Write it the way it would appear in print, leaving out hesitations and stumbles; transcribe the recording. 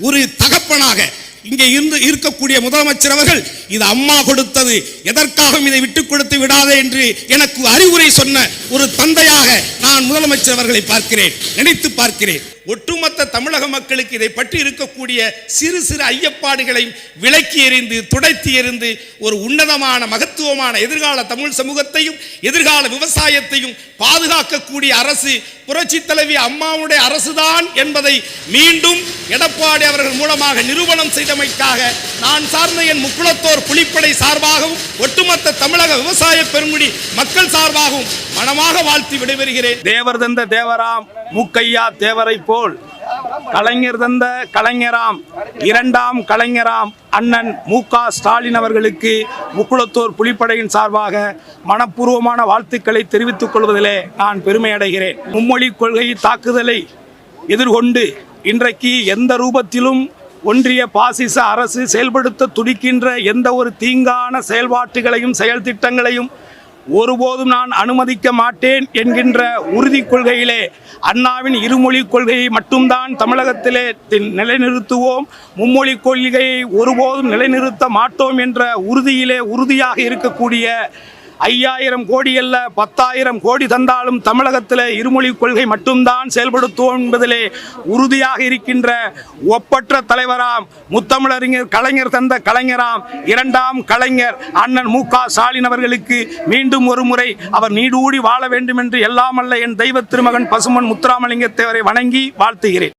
ஒரு தகப்பனாக இங்கே இருக்கக்கூடிய முதலமைச்சர் அவர்கள் இது அம்மா கொடுத்தது, எதற்காகவும் இதை விட்டுக் கொடுத்து விடாதே என்று எனக்கு அறிவுரை சொன்ன ஒரு தந்தையாக நான் முதலமைச்சர் அவர்களை பார்க்கிறேன், நினைத்து பார்க்கிறேன். ஒட்டுமொத்த தமிழக மக்களுக்கு இதை பற்றி இருக்கக்கூடிய சிறு சிறு ஐயப்பாடுகளையும் விலக்கி எறிந்து துடைத்து எறிந்து ஒரு உன்னதமான மகத்துவமான எதிர்கால தமிழ் சமூகத்தையும் எதிர்கால விவசாயத்தையும் பாதுகாக்கக்கூடிய அரசு புரட்சி தலைவி அம்மாவுடைய அரசுதான் என்பதை மீண்டும் எடப்பாடி அவர்கள் மூலமாக நிரூபணம் செய்தமைக்காக நான் சார்ந்த என் முக்குளத்தோர் புலிப்படை சார்பாகவும் ஒட்டுமொத்த தமிழக விவசாய பெருங்குடி மக்கள் சார்பாகவும் மனமாக வாழ்த்தி விடைபெறுகிறேன். தேவர் தந்த தேவராம் மூக்கையா தேவரை போல் கலைஞர் தந்த கலைஞராம் இரண்டாம் கலைஞராம் அண்ணன் மு.க. ஸ்டாலின் அவர்களுக்கு முக்குளத்தோர் புலிப்படையின் சார்பாக மனப்பூர்வமான வாழ்த்துக்களை தெரிவித்துக் கொள்வதிலே நான் பெருமை அடைகிறேன். மும்மொழி கொள்கை தாக்குதலை எதிர்கொண்டு இன்றைக்கு எந்த ரூபத்திலும் ஒன்றிய பாசிச அரசு செயல்படுத்த துடிக்கின்ற எந்த ஒரு தீங்கான செயல்பாட்டுகளையும் செயல் திட்டங்களையும் ஒருபோதும் நான் அனுமதிக்க மாட்டேன் என்கின்ற உறுதி கொள்கையிலே அண்ணாவின் இருமொழி கொள்கையை மட்டும்தான் தமிழகத்திலே நிலைநிறுத்துவோம், மும்மொழி கொள்கையை ஒருபோதும் நிலைநிறுத்த மாட்டோம் என்ற உறுதியிலே உறுதியாக இருக்கக்கூடிய 5000 கோடி அல்ல 10,000 கோடி தந்தாலும் தமிழகத்தில் இருமொழி கொள்கை மட்டும்தான் செயல்படுத்துவோம் என்பதிலே உறுதியாக இருக்கின்ற ஒப்பற்ற தலைவராம் முத்தமிழறிஞர் கலைஞர் தந்த கலைஞராம் இரண்டாம் கலைஞர் அண்ணன் மு.க. ஸ்டாலின் அவர்களுக்கு மீண்டும் ஒரு முறை அவர் நீடூடி வாழ வேண்டும் என்று எல்லாம் அல்ல என் தெய்வ திருமகன் பசுமன் முத்துராமலிங்க தேவரை வணங்கி வாழ்த்துகிறேன்.